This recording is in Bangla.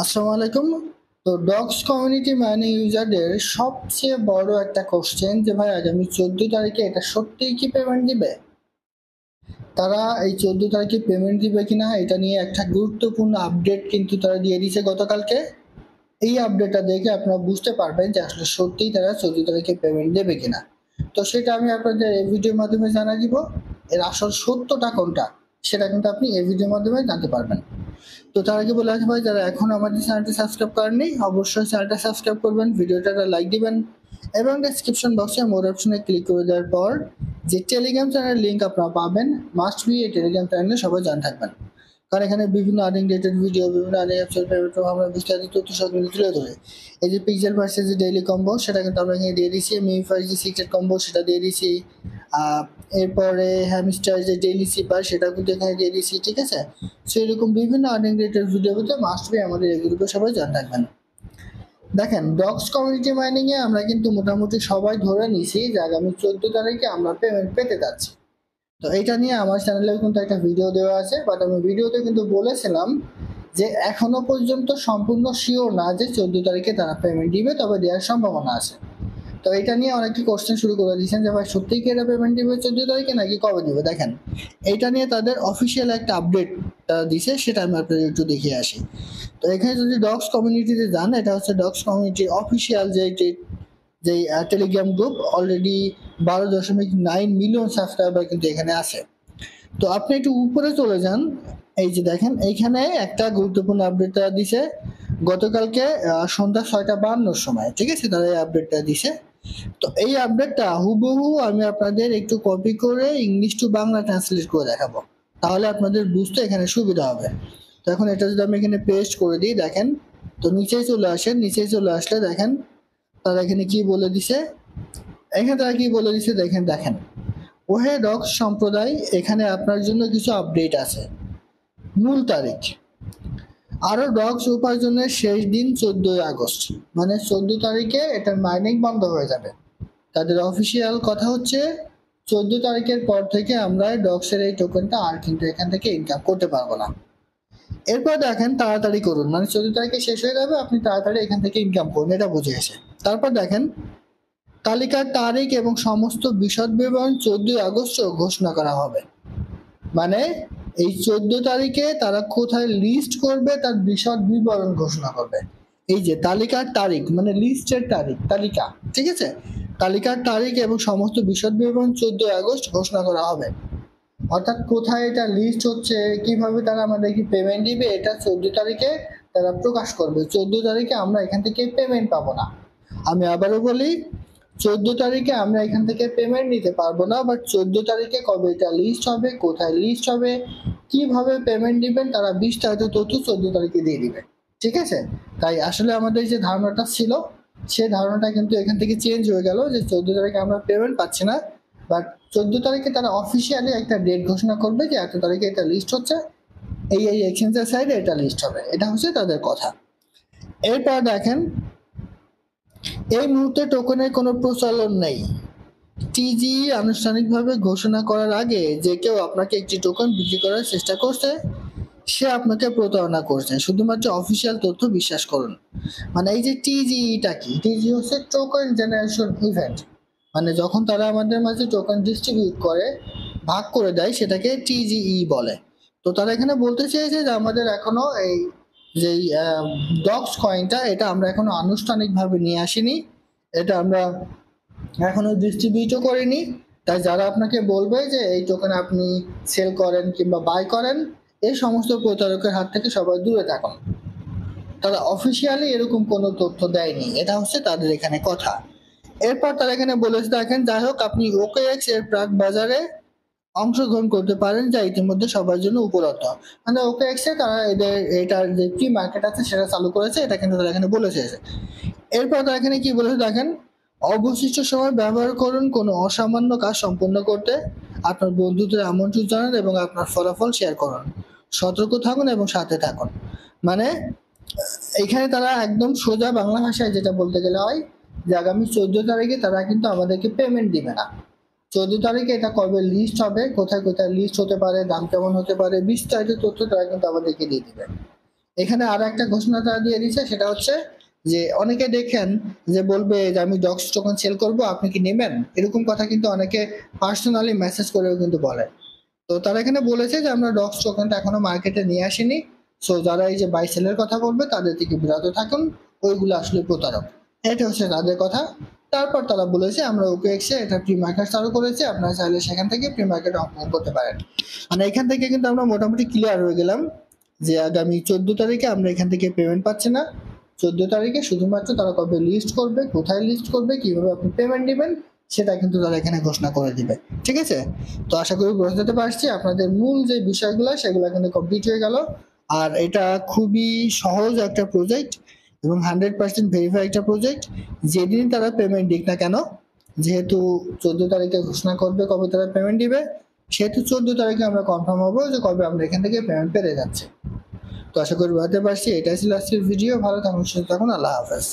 আসসালামু আলাইকুম। তো ডগস কমিউনিটি মানে ইউজারদের সবচেয়ে বড় একটা কোশ্চেন যে ভাই আগামী 14 তারিখে এটা সত্যিই কি পেমেন্ট দিবে। তারা এই 14 তারিখে পেমেন্ট দিবে কিনা এটা নিয়ে একটা গুরুত্বপূর্ণ আপডেট কিন্তু তারা দিয়ে দিয়েছে গতকালকে। এই আপডেটটা দেখে আপনারা বুঝতে পারবেন যে আসলে সত্যিই তারা 14 তারিখে পেমেন্ট দেবে কিনা। তো সেটা আমি আপনাদের এই ভিডিওর মাধ্যমে জানা দিব। এর আসল সত্যটা কোনটা সেটা কিন্তু আপনি এই ভিডিওর মাধ্যমে জানতে পারবেন। তো তার আগে বলে রাখি ভাই, যারা এখন আমাদের চ্যানেলটি সাবস্ক্রাইব করেননি অবশ্যই চ্যানেলটা সাবস্ক্রাইব করবেন, ভিডিওটা লাইক দিবেন এবং ডেসক্রিপশন বক্সে মোর অপশনে ক্লিক করে দেওয়ার পর যে টেলিগ্রাম চ্যানেলের লিঙ্ক আপনারা পাবেন, মাস্ট বি এই টেলিগ্রাম চ্যানেলে সবাই জানা থাকবেন। কারণ এখানে বিভিন্ন আর্নিং রিলেটেড ভিডিও, বিভিন্ন আর্নিং অ্যাপসের পেমেন্ট আমরা বিস্তারিত তথ্য সব মিলে তুলে ধরে। এই যে পিক্সেল ভার্সেস যে ডেইলি কম্বো সেটা কিন্তু আমরা এখানে দিয়ে দিচ্ছি, মিফার যে সিক্রেট কম্বো সেটা দিয়ে দিচ্ছি, এরপরে হ্যামস্টার যে ডেইলি সিপার সেটা কিন্তু এখানে দিয়ে দিচ্ছি, ঠিক আছে। সো এরকম বিভিন্ন আর্নিং রিলেটেড ভিডিও কিন্তু মাস্ট বি আমাদের এগুলো সবাই জানা থাকবেন। দেখেন, ডগস কমিউনিটি মাইনিং এ আমরা কিন্তু মোটামুটি সবাই ধরে নিছি যে আগামী 14 তারিখে আমরা পেমেন্ট পেতে যাচ্ছি। তো এটা নিয়ে আমার চ্যানেলেও কিন্তু একটা ভিডিও দেওয়া আছে, বাট আমি ভিডিওতে কিন্তু বলেছিলাম যে এখনো পর্যন্ত সম্পূর্ণ শিওর না যে 14 তারিখে তারা পেমেন্ট দিবে, তবে দেওয়ার সম্ভাবনা আছে। তো এটা নিয়ে অনেকে কোশ্চেন শুরু করে দিয়েছেন যে ভাই সত্যিই কি এটা পেমেন্ট দিবে 14 তারিখে নাকি কবে দিবে। দেখেন, এটা নিয়ে তাদের অফিসিয়াল একটা আপডেট দিছে, সেটা আমি আপনাদের একটু দেখিয়ে আসি। তো এখানে যদি ডগস কমিউনিটিতে যান, এটা হচ্ছে ডগস কমিউনিটি অফিসিয়াল যে Telegram group, already 12.9 million subscriber কিন্তু এখানে আছে। তো আপনি একটু উপরে চলে যান, এই যে দেখেন এইখানে একটা গুরুত্বপূর্ণ আপডেট দিছে গতকালকে সন্ধ্যা 6:52 সময়, ঠিক আছে, তারা এই আপডেটটা দিছে। তো এই আপডেটটা হুবহু আমি আপনাদের একটু কপি করে ইংলিশ টু বাংলা ট্রান্সলেট করে দেখাবো, তাহলে আপনাদের বুঝতে এখানে সুবিধা হবে। তো এখন এটা যদি আমি এখানে পেস্ট করে দিই, দেখেন, তো নিচেই চলে আসেন, নিচেই চলে আসলে দেখেন তারা এখানে কি বলে দিছে। এখানে তারা কি বলে দিছে দেখেন, দেখেন, ওহে ডগস সম্প্রদায়, এখানে আপনার জন্য কিছু আপডেট আছে। মূল তারিখ, আরো ডগস উপার্জনের শেষ দিন 14 আগস্ট, মানে 14 তারিখে এটার মাইনিং বন্ধ হয়ে যাবে। তাদের অফিসিয়াল কথা হচ্ছে 14 তারিখের পর থেকে আমরা ডগসের এই টোকেনটা আর কিন্তু এখান থেকে ইনকাম করতে পারবো না। এরপর দেখেন, তাড়াতাড়ি করুন, মানে 14 তারিখে শেষ হয়ে যাবে, আপনি তাড়াতাড়ি এখান থেকে ইনকাম করুন, এটা বুঝে গেছে। তারপর দেখেন, তালিকার তারিখ এবং সমস্ত বিশদ বিবরণ 14 আগস্ট ঘোষণা করা হবে। মানে এই 14 তারিখে তারা কোথায় লিস্ট করবে তার বিশদ বিবরণ ঘোষণা করবে। এই যে তালিকার তারিখ মানে লিস্টের তারিখ, তালিকা, ঠিক আছে, তালিকার তারিখ এবং সমস্ত বিশদ বিবরণ 14 আগস্ট ঘোষণা করা হবে। অর্থাৎ কোথায় এটা লিস্ট হচ্ছে, কিভাবে তারা আমাদেরকে পেমেন্ট দিবে, এটা 14 তারিখে তারা প্রকাশ করবে। 14 তারিখে আমরা এখান থেকে পেমেন্ট পাবো না। আমি আবারও বলি, 14 তারিখে আমরা এখান থেকে পেমেন্ট নিতে পারবো না, বাট 14 তারিখে কবে এটা লিস্ট হবে, কোথায় লিস্ট হবে, কিভাবে পেমেন্ট দিবেন, তারা বিস্তারিত তথ্য 14 তারিখে দিয়ে দিবে, ঠিক আছে। তাই আসলে আমাদের যে ধারণাটা ছিল সেই ধারণাটা কিন্তু এখান থেকে চেঞ্জ হয়ে গেল যে 14 তারিখে আমরা পেমেন্ট পাচ্ছি না, বাট 14 তারিখে তারা অফিসিয়ালি একটা ডেট ঘোষণা করবে যে এত তারিখে এটা লিস্ট হচ্ছে, এই এক্সচেঞ্জের সাইডে এটা লিস্ট হবে, এটা হচ্ছে তাদের কথা। এরপর দেখেন, এই মুহূর্তে টোকেনের কোনো প্রচলন নেই। টিজি আনুষ্ঠানিকভাবে ঘোষণা করার আগে যে কেউ আপনাকে একটি টোকেন বিক্রি করার চেষ্টা করছে, সে আপনাকে প্রতারণা করছে, শুধুমাত্র অফিসিয়াল তথ্য বিশ্বাস করুন। মানে এই যে টিজিটা কি, টিজি হচ্ছে টোকেন জেনারেশন ইভেন্ট, মানে যখন তারা আমাদের মাঝে টোকেন ডিস্ট্রিবিউট করে, ভাগ করে দেয়, সেটাকে টিজিই বলে। তো তারা এখানে বলতে চেয়েছে যে আমাদের এখনো এই যে ডগস কয়েনটা এটা আমরা এখনো আনুষ্ঠানিকভাবে নিয়ে আসিনি, এটা আমরা এখনো ডিস্ট্রিবিউটও করিনি। তাই যারা আপনাকে বলবে যে এই টোকেন আপনি সেল করেন কিংবা বাই করেন, এই সমস্ত প্রতারকের হাত থেকে সবাই দূরে থাকুন। তারা অফিসিয়ালি এরকম কোনো তথ্য দেয়নি, এটা হচ্ছে তাদের এখানে কথা। এরপর তারা এখানে বলেছে দেখেন, যাই হোক, আপনি ওকেএক্স এর প্রাক বাজারে অংশগ্রহণ করতে পারেন, যা ইতিমধ্যে সবার জন্য উপলব্ধ। মানে ওকেএক্স এ তারা এদের এটার যে প্রি মার্কেট আছে সেটা চালু করেছে, এটা কিন্তু তারা এখানে বলেছে। এরপর তারা এখানে কি বলেছে দেখেন, অবশিষ্ট সময় ব্যবহার করুন কোনো অসামান্য কাজ সম্পন্ন করতে, আপনার বন্ধুদের আমন্ত্রণ জানান এবং আপনার ফলাফল শেয়ার করুন, সতর্ক থাকুন এবং সাথে থাকুন। মানে এখানে তারা একদম সোজা বাংলা ভাষায় যেটা বলতে গেলে হয় যে আগামী 14 তারিখে তারা কিন্তু আমাদেরকে পেমেন্ট দিবে না। 14 তারিখে এটা কবে লিস্ট হবে, কোথায় কোথায় লিস্ট হতে পারে, দাম কেমন হতে পারে, বিস্তারিত তথ্য তারা কিন্তু আমাদেরকে দিয়ে দিবে। এখানে আর একটা ঘোষণা তারা দিয়ে দিচ্ছে, সেটা হচ্ছে যে অনেকে দেখেন যে বলবে যে আমি ডক্স টোকন সেল করব, আপনি কি নেবেন, এরকম কথা কিন্তু অনেকে পার্সোনালি মেসেজ করেও কিন্তু বলে। তো তারা এখানে বলেছে যে আমরা ডক্স টোকেনটা এখনো মার্কেটে নিয়ে আসিনি, সো যারা এই যে বাই সেলের কথা বলবে তাদের থেকে বিরত থাকুন, ওইগুলো আসলে প্রতারক। এটা হচ্ছে তাদের কথা। তারপর তারা বলেছে আমরা ওকেএক্সে এটা প্রি মার্কেট চালু করেছি, আপনারা চাইলে সেখান থেকে প্রি মার্কেট অপারেট করতে পারেন। মানে এখান থেকে কিন্তু আমরা মোটামুটি ক্লিয়ার হয়ে গেলাম যে আগামী 14 তারিখে আমরা এখান থেকে পেমেন্ট পাচ্ছি না। 14 তারিখে শুধুমাত্র তারা কবে লিস্ট করবে, কোথায় লিস্ট করবে, কিভাবে আপনি পেমেন্ট দিবেন, সেটা কিন্তু তারা এখানে ঘোষণা করে দিবে। ঠিক আছে, তো আশা করি বোঝাতে পারছি। আপনাদের মূল যে বিষয়গুলো সেগুলো কিন্তু কমপ্লিট হয়ে গেল। আর এটা খুবই সহজ একটা প্রজেক্ট এবং 100% ভেরিফাই একটা প্রজেক্ট। যেদিন তারা পেমেন্ট দিক না কেন, যেহেতু 14 তারিখে ঘোষণা করবে কবে তারা পেমেন্ট দিবে, সেহেতু 14 তারিখে আমরা কনফার্ম হবো যে কবে আমরা এখান থেকে পেমেন্ট পেয়ে যাচ্ছি। তো আশা করি বুঝতে পারছি। এটাই ছিল আজকের ভিডিও। ভালো থাকুন, সুস্থ থাকুন, আল্লাহ হাফেজ।